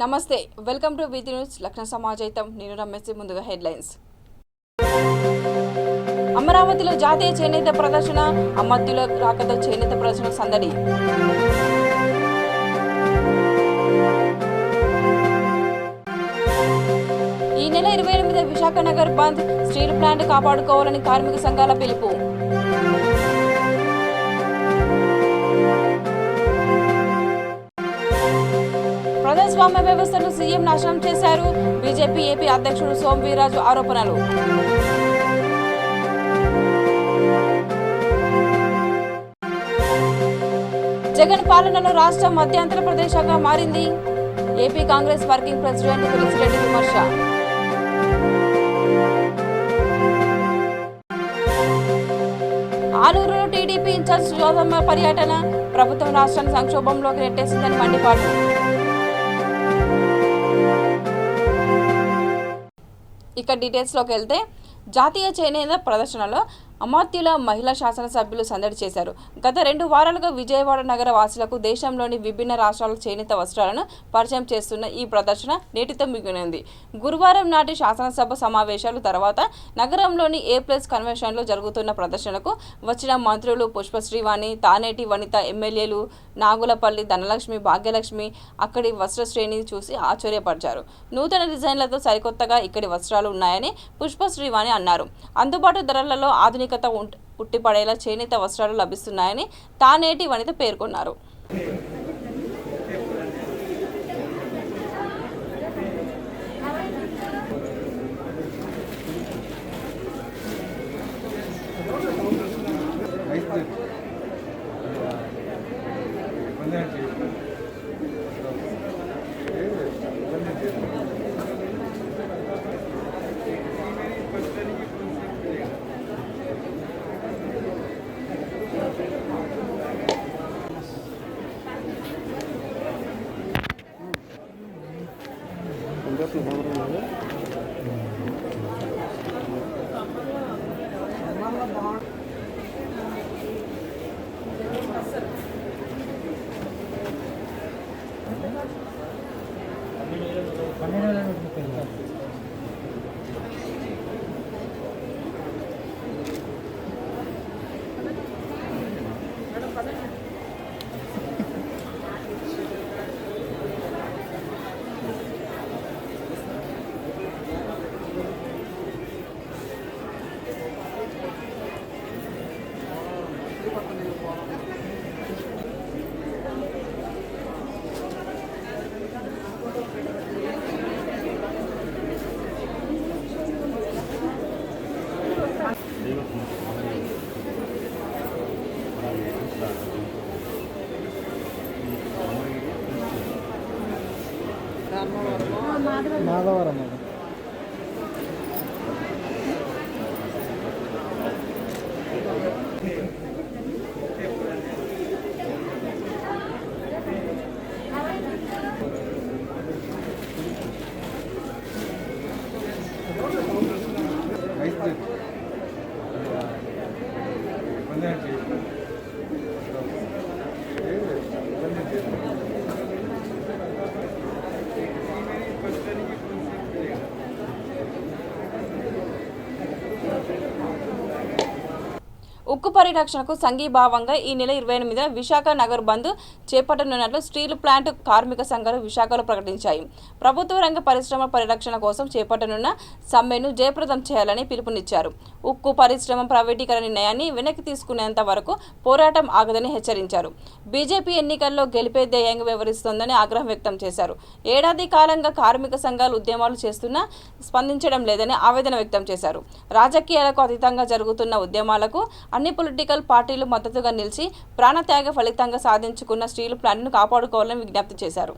నమస్తే, welcome to Vithi news. లక్ష్ణ సమాజైతం. నేను రమేష్. ముందుగా హెడ్లైన్స్. అమరావతిలో జాతీయ చేనేత ప్రదర్శన, అమర్త్యుల రాకతో చేనేత ప్రదర్శన సందడి. ఈ నెల 28 విశాఖ నగర్ బంద్, స్టీల్ ప్లాంట్ కాపాడుకోవాలని కార్మిక సంఘాల పిలుపు. ప్రజాస్వామ్య వ్యవస్థను సీఎం నాశనం చేశారు, బీజేపీ ఏపీ అధ్యక్షుడు సోమవీర్రాజు ఆరోపణలు. జగన్ పాలనలో రాష్ట్రం మధ్యంతర ప్రదేశంగా మారింది, AP Congress working president Tulasi Reddy విమర్శ. ఆలూరులో టీడీపీ ఇన్ఛార్జ్ జోదమ్మ పర్యటన, ప్రభుత్వం రాష్ట్రాన్ని సంక్షోభంలోకి నెట్టేసిందని మండిపాటు. ఇక డీటెయిల్స్లోకి వెళ్తే, జాతీయ చేనేత ప్రదర్శనలో అమర్త్యుల మహిళా శాసనసభ్యులు సందడి చేశారు. గత 2 వారాలుగా విజయవాడ నగర వాసులకు దేశంలోని విభిన్న రాష్ట్రాల చేనేత వస్త్రాలను పరిచయం చేస్తున్న ఈ ప్రదర్శన నేటితో ముగిసింది. గురువారం నాటి శాసనసభ సమావేశాల తర్వాత నగరంలోని A+ కన్వెన్షన్లో జరుగుతున్న ప్రదర్శనకు వచ్చిన మంత్రులు పుష్పశ్రీవాణి, తానేటి వనిత, ఎమ్మెల్యేలు నాగులపల్లి ధనలక్ష్మి, భాగ్యలక్ష్మి అక్కడి వస్త్ర శ్రేణిని చూసి ఆశ్చర్యపరిచారు. నూతన డిజైన్లతో సరికొత్తగా ఇక్కడి వస్త్రాలు ఉన్నాయని పుష్పశ్రీవాణి అన్నారు. అందుబాటు ధరలలో ఆధునిక ఉట్టిపడేలా చేనేత వస్త్రాలు లభిస్తున్నాయని తానేటి వనిత పేర్కొన్నారు. మాధవరం ఉక్కు పరిరక్షణకు సంఘీభావంగా ఈ నెల 28న విశాఖ నగర్ బంద్ చేపట్టనున్నట్లు స్టీల్ ప్లాంట్ కార్మిక సంఘాలు విశాఖలో ప్రకటించాయి. ప్రభుత్వ రంగ పరిశ్రమ పరిరక్షణ కోసం చేపట్టనున్న సమ్మెను జయప్రదం చేయాలని పిలుపునిచ్చారు. ఉక్కు పరిశ్రమ ప్రైవేటీకరణ నిర్ణయాన్ని వెనక్కి తీసుకునేంత వరకు పోరాటం ఆగదని హెచ్చరించారు. బీజేపీ ఎన్నికల్లో గెలిపే ధ్యేయంగా వ్యవహరిస్తోందని ఆగ్రహం వ్యక్తం చేశారు. ఏడాది కాలంగా కార్మిక సంఘాలు ఉద్యమాలు చేస్తున్నా స్పందించడం లేదని ఆవేదన వ్యక్తం చేశారు. రాజకీయాలకు అతీతంగా జరుగుతున్న ఉద్యమాలకు అన్ని పొలిటికల్ పార్టీలు మద్దతుగా నిలిచి ప్రాణత్యాగ ఫలితంగా సాధించుకున్న స్టీల్ ప్లాంట్ ను కాపాడుకోవాలని విజ్ఞప్తి చేశారు.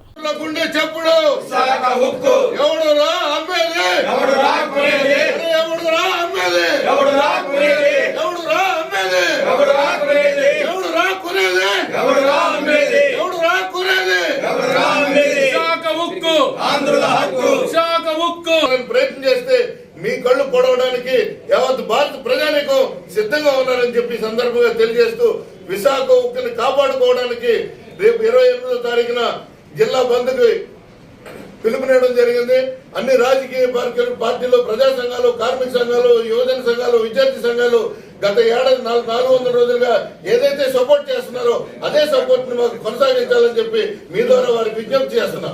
ప్రయత్నం చేస్తే మీ కళ్ళు పొడవడానికి యావత్ భారత ప్రజానికం సిద్ధంగా ఉన్నారని చెప్పి సందర్భంగా తెలియజేస్తూ విశాఖ ఉక్కుని కాపాడుకోవడానికి రేపు 28వ తారీఖున జిల్లా బంద్కి పిలుపునివ్వడం జరిగింది. అన్ని రాజకీయ పార్టీలు, ప్రజా సంఘాలు, కార్మిక సంఘాలు, యువజన సంఘాలు, విద్యార్థి సంఘాలు గత ఏడాది 400 రోజులుగా ఏదైతే సపోర్ట్ చేస్తున్నారో అదే సపోర్ట్ ని మాకు కొనసాగించాలని చెప్పి మీ ద్వారా వారికి విజ్ఞప్తి చేస్తున్నా.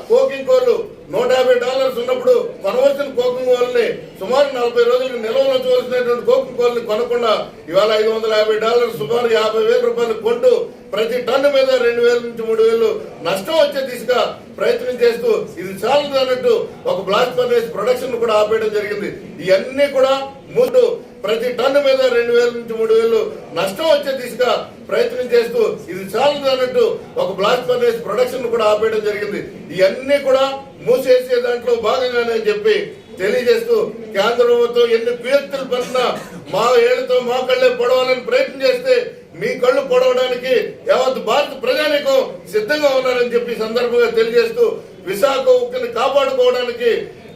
కోకింగ్ కోళ్లు $150 ఉన్నప్పుడు కొనవలసిన కోకింగ్ కోళ్ళని సుమారు 40 రోజులకు నిల్వ ఉంచవలసినటువంటి కోకింగ్ కోళ్ళని కొనకుండా ఇవాళ $550 సుమారు ₹50,000 కొంటూ ప్రతి టన్ను మీద 2,000 నుంచి 3,000 నష్టం వచ్చే దిశగా ప్రయత్నం చేస్తూ ఇది చాలదు అన్నట్టు ఒక బ్లాస్ట్ ఫర్నేస్ ప్రొడక్షన్ కూడా ఆపేయడం జరిగింది. ఇవన్నీ కూడా ముందు ప్రతి టన్ను మీద 2,000 నుంచి 3,000 నష్టం వచ్చే దిశగా ప్రయత్నం చేస్తూ ఇది చాలదు అన్నట్టు ఒక బ్లాస్ట్ ఫర్నేస్ ప్రొడక్షన్ కూడా ఆపేయడం జరిగింది. ఇవన్నీ కూడా మూసేసే దాంట్లో భాగంగానే చెప్పి తెలియజేస్తూ కేంద్ర ప్రభుత్వం ఎన్ని కుయుక్తులు పట్టినా మా ఏళ్లతో మా కళ్ళే పొడవాలని ప్రయత్నం చేస్తే మీ కళ్ళు పొడవడానికి యావత్ భారత ప్రజానీకం సిద్ధంగా ఉన్నారని చెప్పి సందర్భంగా తెలియజేస్తూ విశాఖ ఉక్కుని కాపాడుకోవడానికి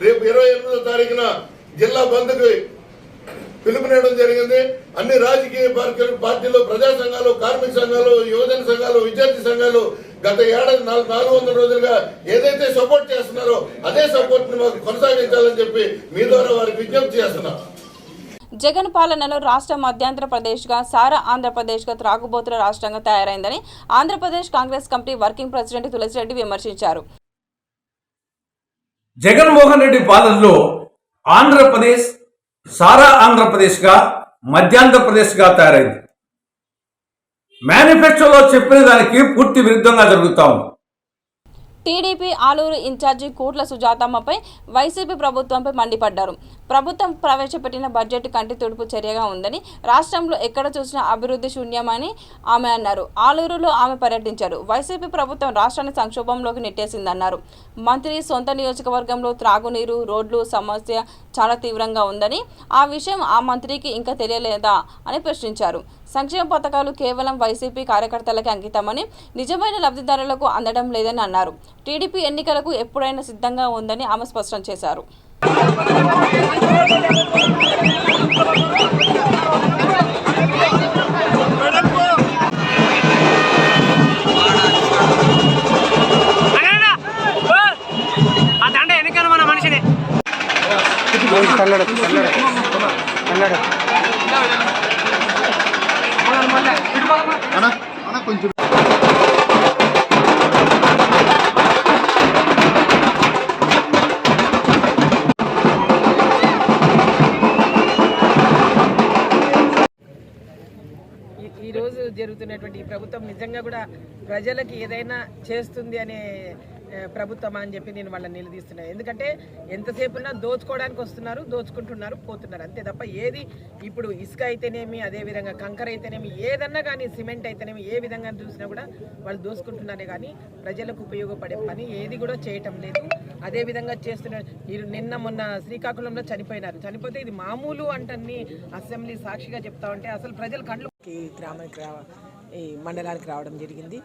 రేపు 28వ తారీఖున జిల్లా బంద్కి పిలుపునివ్వడం జరిగింది. అన్ని రాజకీయ పార్టీలు, ప్రజా సంఘాలు, కార్మిక సంఘాలు, యువజన సంఘాలు, విద్యార్థి సంఘాలు గత ఏడాది 400 రోజులుగా ఏదైతే సపోర్ట్ చేస్తున్నారో అదే సపోర్ట్ ని మాకు కొనసాగించాలని చెప్పి మీ ద్వారా వారికి విజ్ఞప్తి చేస్తున్నా. జగన్ పాలనలో రాష్ట్రం మధ్యాంధ్ర ప్రదేశ్గా, సారా ఆంధ్రప్రదేశ్గా, త్రాగుబోతుల రాష్ట్రంగా తయారైందని Andhra Pradesh Congress committee working president Tulasi Reddy విమర్శించారు. జగన్మోహన్ రెడ్డి పాలనలో ఆంధ్రప్రదేశ్ సారా ఆంధ్రప్రదేశ్గా, మధ్యాంధ్రప్రదేశ్గా తయారైంది. మేనిఫెస్టోలో చెప్పిన దానికి పూర్తి విరుద్ధంగా జరుగుతా ఉంది. టీడీపీ ఆలూరు ఇన్ఛార్జి కూట్ల సుజాతమ్మపై వైసీపీ ప్రభుత్వంపై మండిపడ్డారు. ప్రభుత్వం ప్రవేశపెట్టిన బడ్జెట్ కంటి తుడుపు చర్యగా ఉందని, రాష్ట్రంలో ఎక్కడ చూసినా అభివృద్ధి శూన్యమని ఆమె అన్నారు. ఆలూరులో ఆమె పర్యటించారు. వైసీపీ ప్రభుత్వం రాష్ట్రాన్ని సంక్షోభంలోకి నెట్టేసిందన్నారు. మంత్రి సొంత నియోజకవర్గంలో త్రాగునీరు, రోడ్లు సమస్య చాలా తీవ్రంగా ఉందని, ఆ విషయం ఆ మంత్రికి ఇంకా తెలియలేదా అని ప్రశ్నించారు. సంక్షేమ పథకాలు కేవలం వైసీపీ కార్యకర్తలకే అంకితమని, నిజమైన లబ్ధిదారులకు అందడం లేదని అన్నారు. టీడీపీ ఎన్నికలకు ఎప్పుడైనా సిద్ధంగా ఉందని ఆమె స్పష్టం చేశారు. కొంచెం ఈరోజు జరుగుతున్నటువంటి ఈ ప్రభుత్వం నిజంగా కూడా ప్రజలకి ఏదైనా చేస్తుంది అనే ప్రభుత్వం అని చెప్పి నేను వాళ్ళని నిలదీస్తున్నాను. ఎందుకంటే ఎంతసేపున్నా దోచుకోవడానికి వస్తున్నారు, దోచుకుంటున్నారు, పోతున్నారు అంతే తప్ప ఏది ఇప్పుడు ఇసుక అయితేనేమి, అదేవిధంగా కంకర అయితేనేమి, ఏదన్నా కానీ సిమెంట్ అయితేనేమి, ఏ విధంగా చూసినా కూడా వాళ్ళు దోచుకుంటున్నారే కానీ ప్రజలకు ఉపయోగపడే పని ఏది కూడా చేయటం లేదు. అదేవిధంగా చేస్తున్నారు. నిన్న మొన్న శ్రీకాకుళంలో చనిపోతే ఇది మామూలు అంటన్ని అసెంబ్లీ సాక్షిగా చెప్తా ఉంటే అసలు ప్రజలు కళ్ళు గ్రామానికి ఈ మండలానికి రావడం జరిగింది.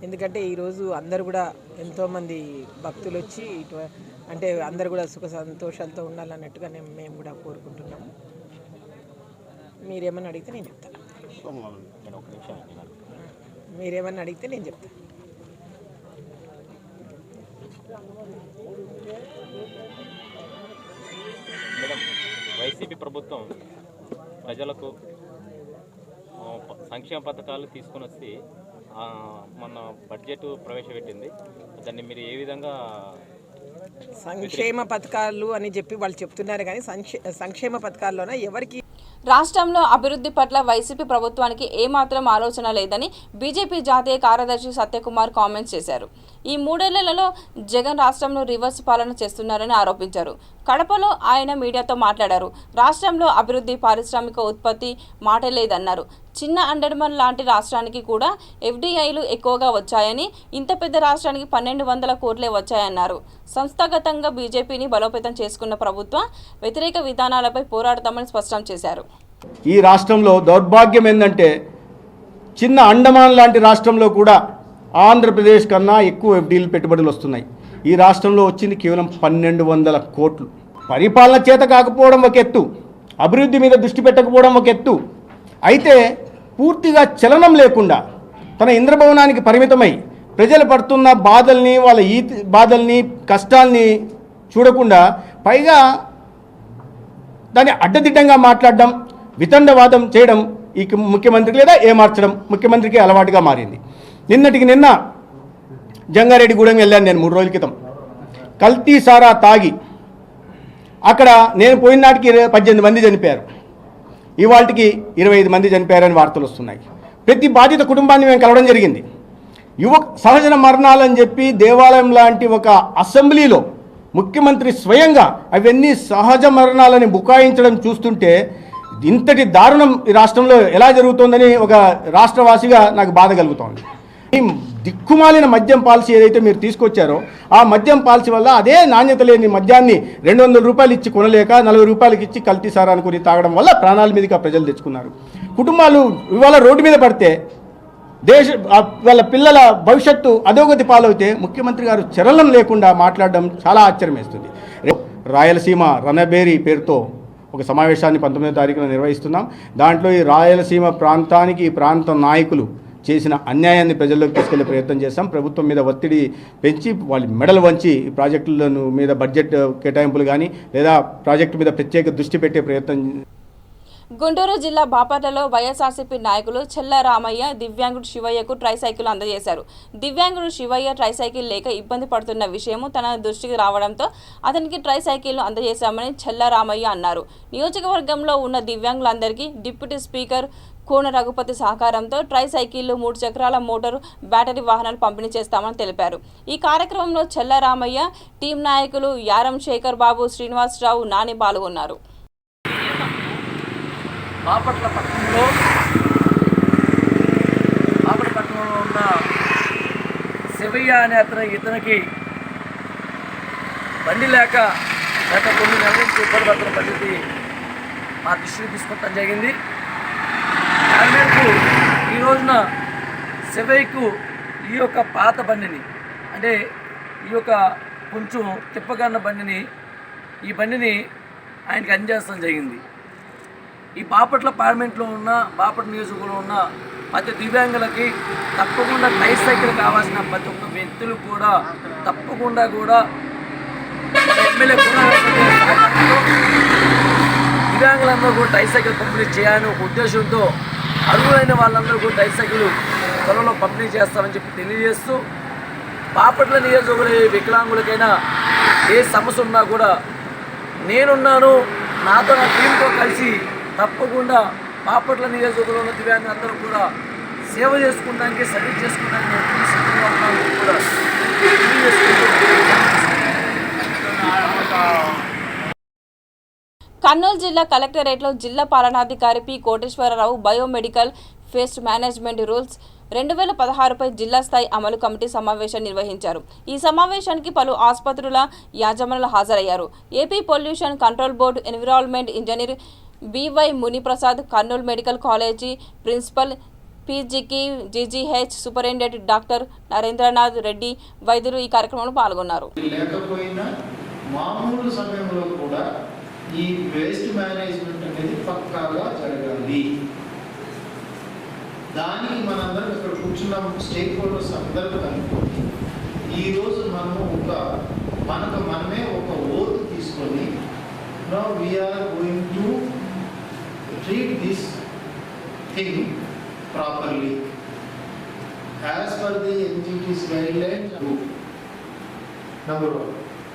ఎందుకంటే ఈరోజు అందరు కూడా ఎంతోమంది భక్తులు వచ్చి అంటే అందరు కూడా సుఖ సంతోషాలతో ఉండాలన్నట్టుగా మేము కూడా కోరుకుంటున్నాము. మీరేమన్నా అడిగితే నేను చెప్తాను. మీరేమన్నా అడిగితే నేను చెప్తాను. వైసీపీ ప్రభుత్వం ప్రజలకు సంక్షేమ పథకాలు తీసుకొని వచ్చి మన బడ్జెట్ ప్రవేశపెట్టింది. దాన్ని మీరు ఏ విధంగా సంక్షేమ పథకాలు అని చెప్పి వాళ్ళు చెప్తున్నారు కానీ సంక్షేమ పథకాల్లోనే ఎవరికి రాష్ట్రంలో అభివృద్ధి పట్ల వైసీపీ ప్రభుత్వానికి ఏమాత్రం ఆలోచన లేదని బీజేపీ జాతీయ కార్యదర్శి సత్యకుమార్ కామెంట్స్ చేశారు. ఈ 3 ఏళ్లలో జగన్ రాష్ట్రంలో రివర్స్ పాలన చేస్తున్నారని ఆరోపించారు. కడపలో ఆయన మీడియాతో మాట్లాడారు. రాష్ట్రంలో అభివృద్ధి, పారిశ్రామిక ఉత్పత్తి మాట లేదన్నారు. చిన్న అండర్మన్ లాంటి రాష్ట్రానికి కూడా ఎఫ్డీఐలు ఎక్కువగా వచ్చాయని, ఇంత పెద్ద రాష్ట్రానికి 1200 కోట్లే వచ్చాయన్నారు. సంస్థాగతంగా బీజేపీని బలోపేతం చేసుకున్న ప్రభుత్వ వ్యతిరేక విధానాలపై పోరాడతామని స్పష్టం చేశారు. ఈ రాష్ట్రంలో దౌర్భాగ్యం ఏంటంటే చిన్న అండమాన్ లాంటి రాష్ట్రంలో కూడా ఆంధ్రప్రదేశ్ కన్నా ఎక్కువ ఎఫ్డీలు పెట్టుబడులు వస్తున్నాయి. ఈ రాష్ట్రంలో వచ్చింది కేవలం 1200 కోట్లు. పరిపాలన చేత కాకపోవడం ఒక ఎత్తు, అభివృద్ధి మీద దృష్టి పెట్టకపోవడం ఒక ఎత్తు. అయితే పూర్తిగా చలనం లేకుండా తన ఇంద్రభవనానికి పరిమితమై ప్రజలు పడుతున్న బాధల్ని, వాళ్ళ బాధల్ని, కష్టాల్ని చూడకుండా పైగా దాన్ని అడ్డదిడ్డంగా మాట్లాడడం, వితండవాదం చేయడం ఈ ముఖ్యమంత్రికి లేదా ఏమార్చడం ముఖ్యమంత్రికి అలవాటుగా మారింది. నిన్నటికి నిన్న జంగారెడ్డిగూడెం వెళ్ళాను నేను 3 రోజుల క్రితం. కల్తీ సారా తాగి అక్కడ నేను పోయిన నాటికి 18 మంది చనిపోయారు, ఇవాళకి 25 మంది చనిపోయారని వార్తలు వస్తున్నాయి. ప్రతి బాధిత కుటుంబాన్ని మేము కలవడం జరిగింది. సహజ మరణాలని చెప్పి దేవాలయం లాంటి ఒక అసెంబ్లీలో ముఖ్యమంత్రి స్వయంగా అవన్నీ సహజ మరణాలని బుకాయించడం చూస్తుంటే ఇంతటి దారుణం ఈ రాష్ట్రంలో ఎలా జరుగుతోందని ఒక రాష్ట్రవాసిగా నాకు బాధ కలుగుతోంది. ఈ దిక్కుమాలిన మద్యం పాలసీ ఏదైతే మీరు తీసుకొచ్చారో ఆ మద్యం పాలసీ వల్ల అదే నాణ్యత లేని మద్యాన్ని 200 రూపాయలు ఇచ్చి కొనలేక 40 రూపాయలకి ఇచ్చి కల్తీ సారా అనుకుని తాగడం వల్ల ప్రాణాల మీదకి ప్రజలు తెచ్చుకున్నారు. కుటుంబాలు ఇవాళ రోడ్డు మీద పడితే వాళ్ళ పిల్లల భవిష్యత్తు అధోగతి పాలవుతే ముఖ్యమంత్రి గారు చలనం లేకుండా మాట్లాడడం చాలా ఆశ్చర్యం వేస్తుంది. రాయలసీమ రణబేరి పేరుతో ఒక సమావేశాన్ని 19వ తారీఖున నిర్వహిస్తున్నాం. దాంట్లో ఈ రాయలసీమ ప్రాంతానికి ఈ ప్రాంత నాయకులు చేసిన అన్యాయాన్ని ప్రజల్లోకి తీసుకెళ్లే ప్రయత్నం చేస్తాం. ప్రభుత్వం మీద ఒత్తిడి పెంచి వాళ్ళ మెడలు వంచి ఈ ప్రాజెక్టులను మీద బడ్జెట్ కేటాయింపులు కానీ లేదా ప్రాజెక్టు మీద ప్రత్యేక దృష్టి పెట్టే ప్రయత్నం. గుంటూరు జిల్లా బాపట్లలో వైఎస్ఆర్సీపీ నాయకులు చెల్ల రామయ్య దివ్యాంగుడు శివయ్యకు ట్రైసైకిల్ అందజేశారు. దివ్యాంగుడు శివయ్య ట్రైసైకిల్ లేక ఇబ్బంది పడుతున్న విషయము తన దృష్టికి రావడంతో అతనికి ట్రైసైకిల్ అందజేశామని చెల్ల రామయ్య అన్నారు. నియోజకవర్గంలో ఉన్న దివ్యాంగులందరికీ డిప్యూటీ స్పీకర్ కోన రఘుపతి సహకారంతో ట్రైసైకిళ్లు, 3 చక్రాల మోటారు, బ్యాటరీ వాహనాలు పంపిణీ చేస్తామని తెలిపారు. ఈ కార్యక్రమంలో చెల్ల రామయ్య, టీం నాయకులు యారం శేఖర్ బాబు, శ్రీనివాసరావు, నాని పాల్గొన్నారు. బాపట్ల పట్టణంలో ఉన్న శివయ్య అనే ఇతనికి బండి లేక గత కొన్ని నెలల నుంచి ఇబ్బంది పడుతున్న పరిస్థితి మా దృష్టికి తీసుకొట్టడం జరిగింది. దాని మేరకు ఈ రోజున శివయ్యకు ఈ యొక్క పాత బండిని, అంటే ఈ యొక్క కొంచెం తిప్పగన్న బండిని, ఈ బండిని ఆయనకి అందజేయడం జరిగింది. ఈ బాపట్ల పార్లమెంట్లో ఉన్న బాపట్ల నియోజకవర్గంలో ఉన్న ప్రతి దివ్యాంగులకి తప్పకుండా ట్రైసైకిల్ కావాల్సిన ప్రతి ఒక్క వ్యక్తులు కూడా తప్పకుండా ఎమ్మెల్యే దివ్యాంగులందరూ కూడా ట్రైసైకిల్ పంపిణీ చేయాలని ఒక ఉద్దేశంతో అర్హులైన వాళ్ళందరూ కూడా ట్రైసైకిల్ త్వరలో పంపిణీ చేస్తామని చెప్పి తెలియజేస్తూ, బాపట్ల నియోజకవర్గ వికలాంగులకైనా ఏ సమస్య ఉన్నా కూడా నేనున్నాను, నాతో నా టీంతో కలిసి తప్పకుండా బాపట్ల నియోజకవర్గంలో ఉన్న దివ్యాంగులందరూ కూడా సేవ చేసుకోవడానికి, సర్వీస్ చేసుకోవడానికి ఎప్పుడు సిద్ధంగా ఉన్నామని కూడా కర్నూలు జిల్లా కలెక్టరేట్లో జిల్లా పాలనాధికారి P Koteswara Rao biomedical waste management rules 2016పై జిల్లా స్థాయి అమలు కమిటీ సమావేశం నిర్వహించారు. ఈ సమావేశానికి పలు ఆసుపత్రుల యాజమానులు హాజరయ్యారు. AP pollution control board environment engineer B Y Muniprasad, Kurnool medical college principal పీజీకి GGH superintendent doctor Narendranath Reddy వైద్యులు ఈ కార్యక్రమంలో పాల్గొన్నారు. లేకపోయినా మామూలు సమయంలో కూడా ఈ వేస్ట్ మేనేజ్మెంట్ అనేది పక్కాగా జరగాలి. దానికి మనందరం ఇక్కడ కూర్చున్న స్టేక్ హోల్డర్స్ అందరూ కనుక్కొని ఈరోజు మనకు మనమే ఒక ఓత్ తీసుకొని now we're going to treat this thing properly as per the NGT's guidelines. Number 1.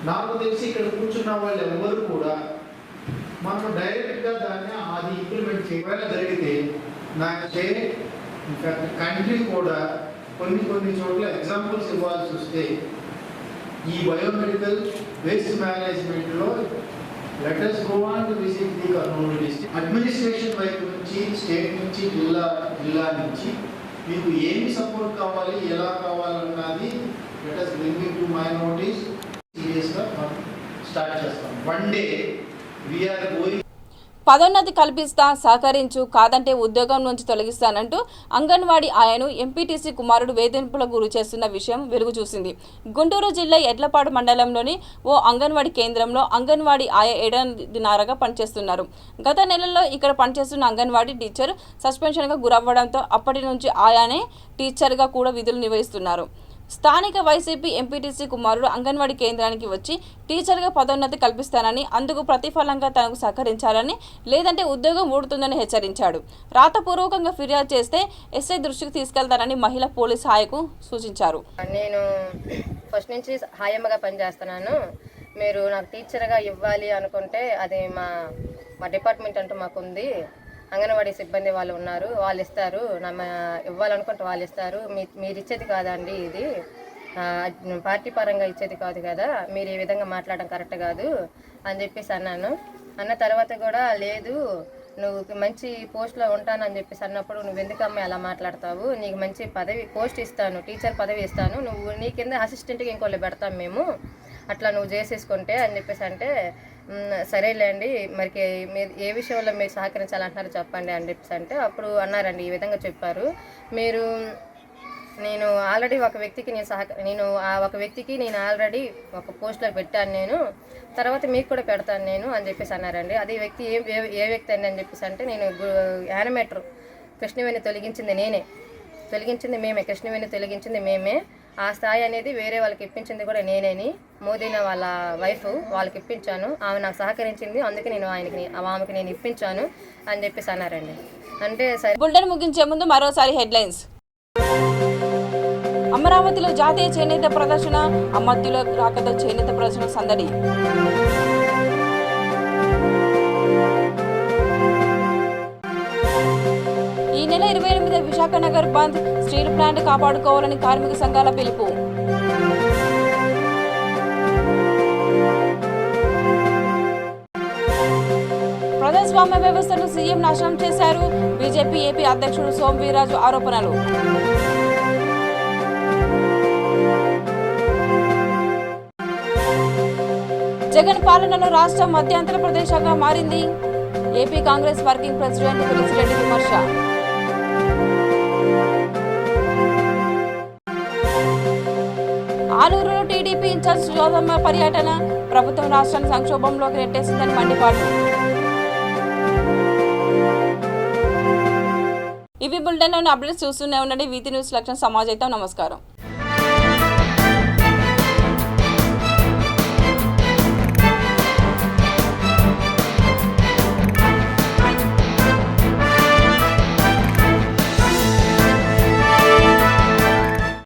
నాకు తెలిసి ఇక్కడ కూర్చున్న వాళ్ళు ఎవరు కూడా మనం డైరెక్ట్గా దాన్ని అది ఇంప్లిమెంట్ చేయడం జరిగితే నా స్టేట్ ఇన్ఫాక్ట్ కంట్రీ కూడా కొన్ని చోట్ల ఎగ్జాంపుల్స్ ఇవ్వాల్సి వస్తే ఈ బయోమెడికల్ వేస్ట్ మేనేజ్మెంట్లో let us go on to visit the Kurnool district. Administration వైపు నుంచి, స్టేట్ నుంచి, జిల్లా నుంచి మీకు ఏమి సపోర్ట్ కావాలి, ఎలా కావాలన్నది let us bring it to my notice. సీరియస్గా మనం స్టార్ట్ చేస్తాం. One day we're going. పదోన్నతి కల్పిస్తా, సహకరించు, కాదంటే ఉద్యోగం నుంచి తొలగిస్తానంటూ అంగన్వాడీ ఆయను ఎంపీటీసీ కుమారుడు వేధింపులకు గురి చేస్తున్న విషయం వెలుగు చూసింది. గుంటూరు జిల్లా ఎడ్లపాడు మండలంలోని ఓ అంగన్వాడీ కేంద్రంలో అంగన్వాడీ ఆయ 7.5 పనిచేస్తున్నారు. గత నెలలో ఇక్కడ పనిచేస్తున్న అంగన్వాడీ టీచర్ సస్పెన్షన్గా గురవ్వడంతో అప్పటి నుంచి ఆయానే టీచర్గా కూడా విధులు నిర్వహిస్తున్నారు. స్థానిక వైసీపీ ఎంపీటీసీ కుమారుడు అంగన్వాడీ కేంద్రానికి వచ్చి టీచర్గా పదోన్నతి కల్పిస్తానని, అందుకు ప్రతిఫలంగా తనకు సహకరించాలని, లేదంటే ఉద్యోగం ఊడుతుందని హెచ్చరించాడు. రాతపూర్వకంగా ఫిర్యాదు చేస్తే ఎస్ఐ దృష్టికి తీసుకెళ్తానని మహిళా పోలీస్ హాయకు సూచించారు. నేను ఫస్ట్ నుంచి హాయమ్మగా పనిచేస్తున్నాను. మీరు నాకు టీచర్గా ఇవ్వాలి అనుకుంటే అది మా డిపార్ట్మెంట్ అంటూ మాకుంది. అంగన్వాడీ సిబ్బంది వాళ్ళు ఉన్నారు, వాళ్ళు ఇస్తారు. ఇవ్వాలనుకుంటే వాళ్ళు ఇస్తారు. మీరు ఇచ్చేది కాదండి, ఇది పార్టీ పరంగా ఇచ్చేది కాదు కదా, మీరు ఈ విధంగా మాట్లాడడం కరెక్ట్ కాదు అని చెప్పేసి అన్నాను. అన్న తర్వాత కూడా లేదు, నువ్వు మంచి పోస్ట్లో ఉంటానని చెప్పేసి అన్నప్పుడు నువ్వు ఎందుకమ్మా అలా మాట్లాడతావు, నీకు మంచి పదవి పోస్ట్ ఇస్తాను, టీచర్ పదవి ఇస్తాను, నువ్వు నీ కింద అసిస్టెంట్గా ఇంకోళ్ళు పెడతాం మేము, అట్లా నువ్వు చేసేసుకుంటే అని చెప్పేసి అంటే, సరేలేండి మరి మీరు ఏ విషయంలో మీరు సహకరించాలంటున్నారో చెప్పండి అని చెప్పేసి అంటే, అప్పుడు అన్నారండి ఈ విధంగా చెప్పారు. నేను ఆల్రెడీ ఒక వ్యక్తికి ఒక వ్యక్తికి నేను ఆల్రెడీ ఒక పోస్ట్లో పెట్టాను, నేను తర్వాత మీకు కూడా పెడతాను నేను అని చెప్పేసి అన్నారండి. అది వ్యక్తి ఏ వ్యక్తి అండి అని చెప్పేసి అంటే, నేను యానిమేటర్ కృష్ణవేణి తొలగించింది మేమే, కృష్ణవేణి తొలగించింది మేమే. ఆ స్థాయి అనేది వేరే వాళ్ళకి ఇప్పించింది కూడా నేనేని, మోదీనా వాళ్ళ వైఫ్ వాళ్ళకి ఇప్పించాను, ఆమె నాకు సహకరించింది, అందుకే నేను ఆమెకి నేను ఇప్పించాను అని చెప్పేసి అన్నారండి. అంటే సరే. బులెటిన్ ముగించే ముందు మరోసారి హెడ్లైన్స్. అమరావతిలో జాతీయ చేనేత ప్రదర్శన, అమర్త్యుల రాకతో చేనేత ప్రదర్శన సందడి. ఈ నెల 28 విశాఖ నగర్ బంద్, స్టీల్ ప్లాంట్ కాపాడుకోవాలని కార్మిక సంఘాల పిలుపు. ప్రజాస్వామ్య వ్యవస్థను సీఎం నాశనం చేశారు, బీజేపీ ఏపీ అధ్యక్షుడు సోమవీర్రాజు ఆరోపణలు. జగన్ పాలనలో రాష్ట్రం మధ్యాంతర ప్రదేశంగా మారింది, AP Congress working president Tulasi Reddy విమర్శ. ఆలూరులో టీడీపీ ఇన్ఛార్జ్ సుజాతమ్మ పర్యటన, ప్రభుత్వం రాష్ట్రాన్ని సంక్షోభంలోకి నెట్టేసిందని మండిపాటు. ఇవి బులెటిన్లోని అప్డేట్స్ చూస్తూనే ఉండండి. వీతి న్యూస్ లక్ష్యం సమాజం. నమస్కారం.